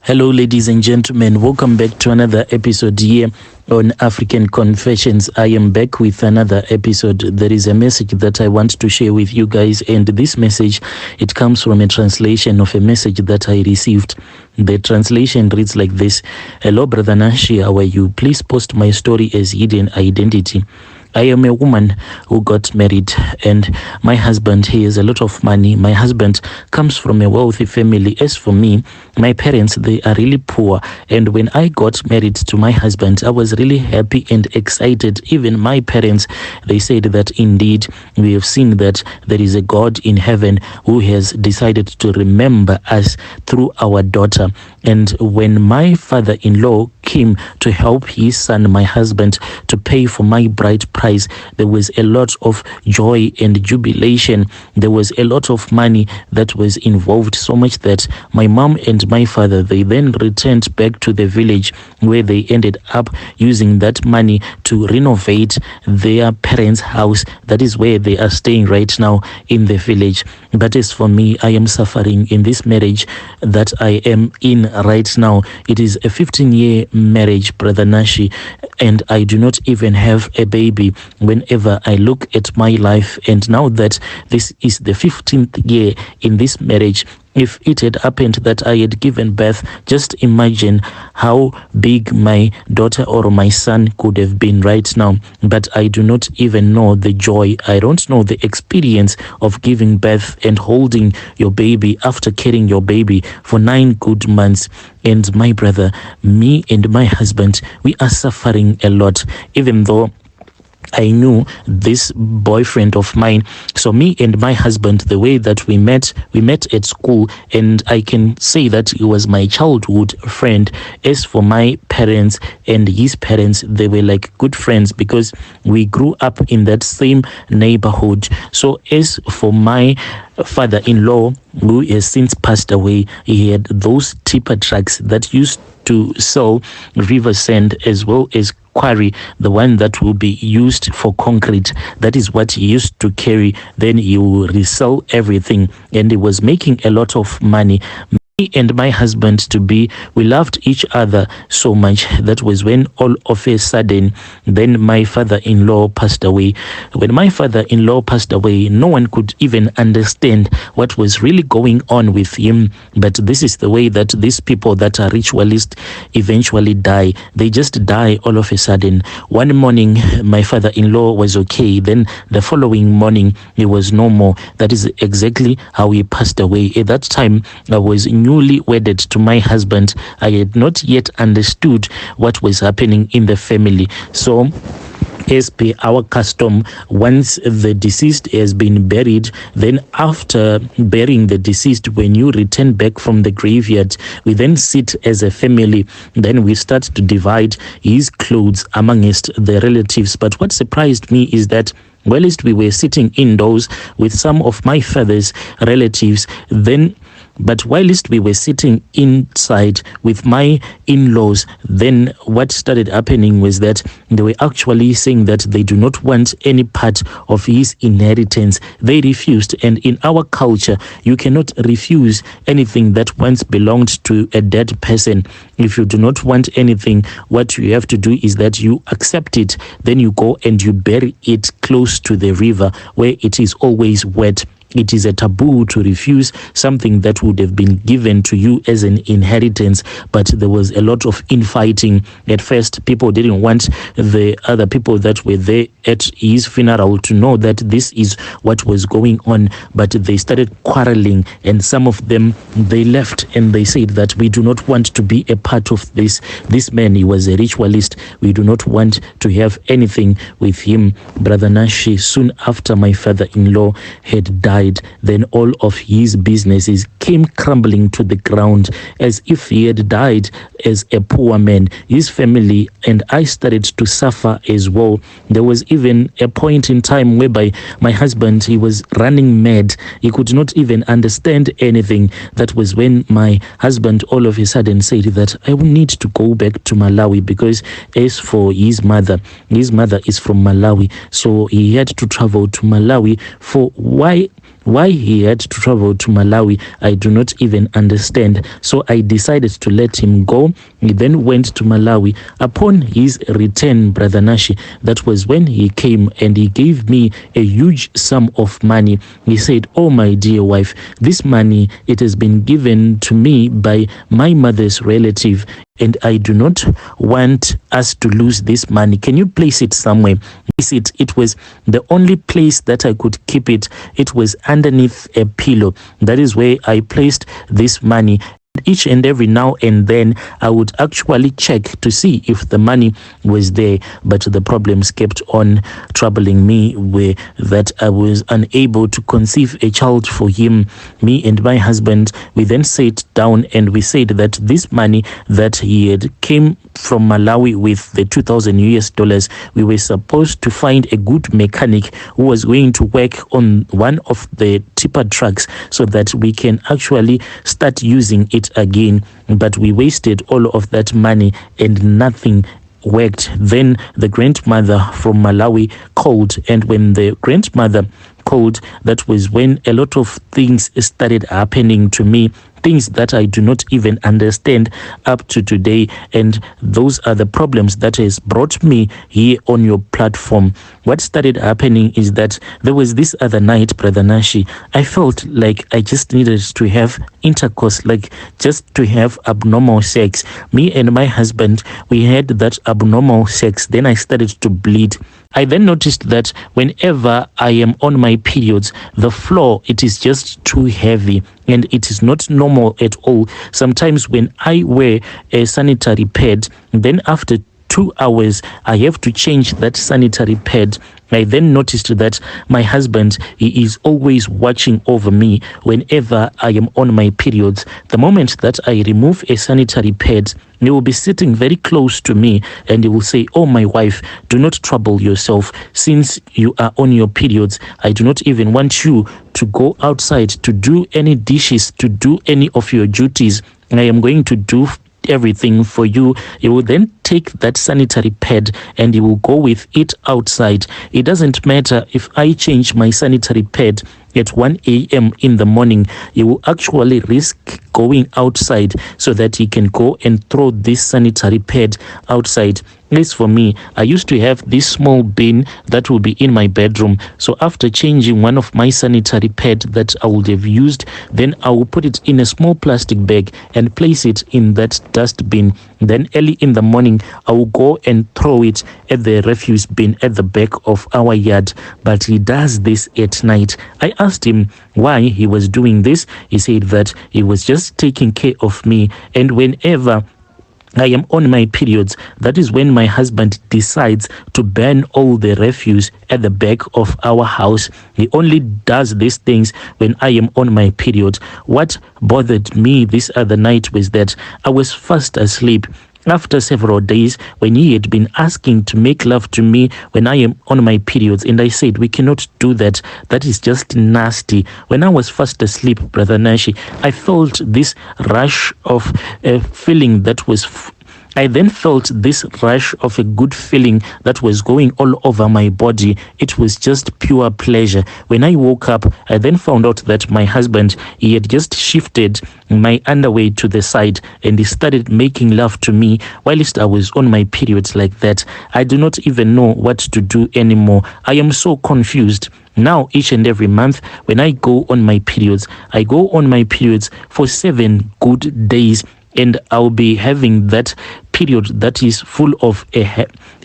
Hello, ladies and gentlemen. Welcome back to another episode here on African Confessions. I am back with another episode. There is a message that I want to share with you guys, and this message, it comes from a translation of a message that I received. The translation reads like this: Hello, Brother Nashi, how are you? Please post my story as hidden identity. I am a woman who got married, and my husband, he has a lot of money. My husband comes from a wealthy family. As for me, my parents, they are really poor. And when I got married to my husband, I was really happy and excited. Even my parents, they said that indeed we have seen that there is a God in heaven who has decided to remember us through our daughter. And when my father-in-law came to help his son, my husband, to pay for my bride price, there was a lot of joy and jubilation. There was a lot of money that was involved, so much that my mom and my father, they then returned back to the village, where they ended up using that money to renovate their parents' house. That is where they are staying right now, in the village. But as for me, I am suffering in this marriage that I am in right now. It is a 15-year marriage, Brother Nashi, and I do not even have a baby. Whenever I look at my life, and now that this is the 15th year in this marriage, if it had happened that I had given birth, just imagine how big my daughter or my son could have been right now. But I do not even know the joy. I don't know the experience of giving birth and holding your baby after carrying your baby for 9 good months. And my brother, me and my husband, we are suffering a lot, even though I knew this boyfriend of mine. So me and my husband, the way that we met at school, and I can say that he was my childhood friend. As for my parents and his parents, they were like good friends because we grew up in that same neighborhood. So as for my father-in-law, who has since passed away, he had those tipper trucks that used to sell river sand as well as quarry, the one that will be used for concrete. That is what he used to carry. Then he will resell everything, and he was making a lot of money. Me and my husband we loved each other so much. That was when all of a sudden, then my father-in-law passed away. When my father-in-law passed away, no one could even understand what was really going on with him. But this is the way that these people that are ritualists eventually die. They just die all of a sudden. One morning, my father-in-law was okay. Then the following morning, he was no more. That is exactly how he passed away. At that time, I was newly wedded to my husband. I had not yet understood what was happening in the family. So as per our custom, once the deceased has been buried, then after burying the deceased, when you return back from the graveyard, we then sit as a family. Then we start to divide his clothes amongst the relatives. But what surprised me is that whilst we were sitting indoors with some of my father's relatives, but whilst we were sitting inside with my in-laws, then what started happening was that they were actually saying that they do not want any part of his inheritance. They refused. And in our culture, you cannot refuse anything that once belonged to a dead person. If you do not want anything, what you have to do is that you accept it. Then you go and you bury it close to the river, where it is always wet. It is a taboo to refuse something that would have been given to you as an inheritance. But there was a lot of infighting. At first, people didn't want the other people that were there at his funeral to know that this is what was going on. But they started quarreling, and some of them, they left and they said that we do not want to be a part of this. This man, he was a ritualist. We do not want to have anything with him. Brother Nashi, soon after my father-in-law had died, then all of his businesses came crumbling to the ground as if he had died as a poor man. His family and I started to suffer as well. There was even a point in time whereby my husband, he was running mad. He could not even understand anything. That was when my husband all of a sudden said that I will need to go back to Malawi, because as for his mother is from Malawi. So he had to travel to Malawi for Why he had to travel to Malawi, I do not even understand. So I decided to let him go. He then went to Malawi. Upon his return, Brother Nashi, that was when he came and he gave me a huge sum of money. He said, "Oh, my dear wife, this money, it has been given to me by my mother's relative, and I do not want us to lose this money. Can you place it somewhere?" It was the only place that I could keep it. It was underneath a pillow. That is where I placed this money. Each and every now and then, I would actually check to see if the money was there, but the problems kept on troubling me, where that I was unable to conceive a child for him. Me and my husband, we then sat down and we said that this money that he had came from Malawi with the 2,000 US dollars, we were supposed to find a good mechanic who was going to work on one of the tipper trucks so that we can actually start using it again. But we wasted all of that money and nothing worked. Then the grandmother from Malawi called, and when the grandmother called, that was when a lot of things started happening to me, things that I do not even understand up to today. And those are the problems that has brought me here on your platform. What started happening is that there was this other night, Brother Nashi, I felt like I just needed to have intercourse, like just to have abnormal sex. Me and my husband, we had that abnormal sex. Then I started to bleed. I then noticed that whenever I am on my periods, the floor, it is just too heavy and it is not normal at all. Sometimes when I wear a sanitary pad, then after 2 hours, I have to change that sanitary pad. I then noticed that my husband, he is always watching over me whenever I am on my periods. The moment that I remove a sanitary pad, he will be sitting very close to me and he will say, "Oh, my wife, do not trouble yourself. Since you are on your periods, I do not even want you to go outside to do any dishes, to do any of your duties. I am going to do everything for you." He will then take that sanitary pad and he will go with it outside. It doesn't matter if I change my sanitary pad at 1 a.m. in the morning, he will actually risk going outside so that he can go and throw this sanitary pad outside. As for me, I used to have this small bin that will be in my bedroom. So after changing one of my sanitary pad that I would have used, then I will put it in a small plastic bag and place it in that dustbin. Then early in the morning, I will go and throw it at the refuse bin at the back of our yard. But he does this at night. I asked him why he was doing this. He said that he was just taking care of me, and whenever I am on my periods, that is when my husband decides to burn all the refuse at the back of our house. He only does these things when I am on my period. What bothered me this other night was that I was fast asleep. After several days, when he had been asking to make love to me when I am on my periods, and I said, "We cannot do that. That is just nasty." When I was fast asleep, Brother Nashi, I felt this rush of a feeling that was I then felt this rush of a good feeling that was going all over my body. It was just pure pleasure. When I woke up, I then found out that my husband, he had just shifted my underwear to the side and he started making love to me whilst I was on my periods like that. I do not even know what to do anymore. I am so confused. Now, each and every month, when I go on my periods, I go on my periods for 7 good days. And I'll be having that period that is full of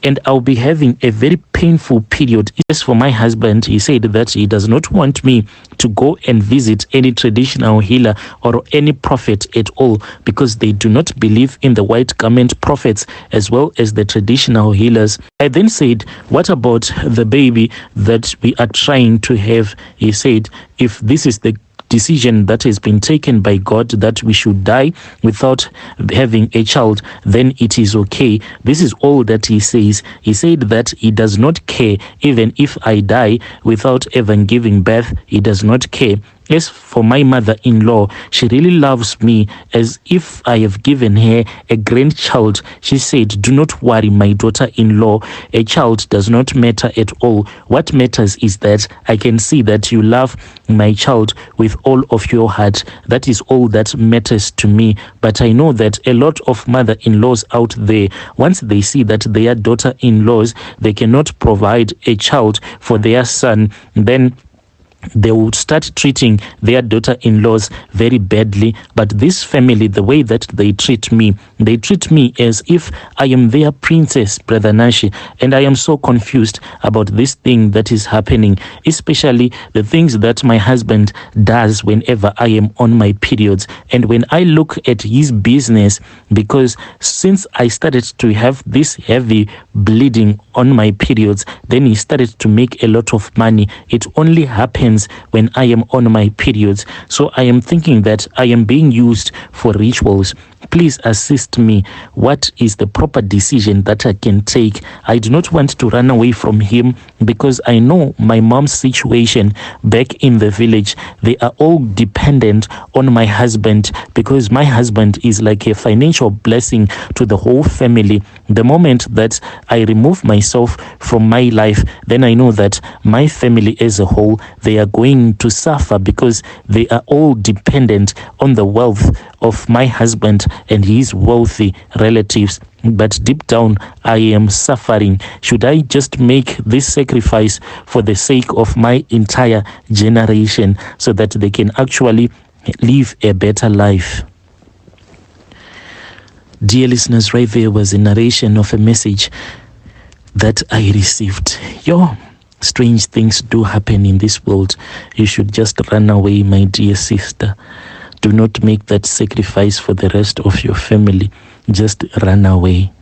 and I'll be having a very painful period. As for my husband, he said that he does not want me to go and visit any traditional healer or any prophet at all, because they do not believe in the white garment prophets as well as the traditional healers. I then said, "What about the baby that we are trying to have?" He said, "If this is the decision that has been taken by God that we should die without having a child, then it is okay." This is all that he says. He said that he does not care even if I die without ever giving birth. He does not care. As for my mother-in-law, she really loves me as if I have given her a grandchild. She said, do not worry, my daughter-in-law. A child does not matter at all. What matters is that I can see that you love my child with all of your heart. That is all that matters to me. But I know that a lot of mother-in-laws out there, once they see that their daughter-in-laws, they cannot provide a child for their son, then they would start treating their daughter-in-laws very badly. But this family, the way that they treat me as if I am their princess, Brother Nashi, and I am so confused about this thing that is happening, especially the things that my husband does whenever I am on my periods. And when I look at his business, because since I started to have this heavy bleeding on my periods, then he started to make a lot of money. It only happens when I am on my periods. So I am thinking that I am being used for rituals. Please assist me. What is the proper decision that I can take? I do not want to run away from him because I know my mom's situation back in the village. They are all dependent on my husband because my husband is like a financial blessing to the whole family. The moment that I remove myself from my life, then I know that my family as a whole, they are going to suffer because they are all dependent on the wealth of my husband and his wealthy relatives. But deep down, I am suffering. Should I just make this sacrifice for the sake of my entire generation so that they can actually live a better life? Dear listeners, right there was a narration of a message that I received. Strange things do happen in this world. You should just run away, my dear sister. Do not make that sacrifice for the rest of your family. Just run away.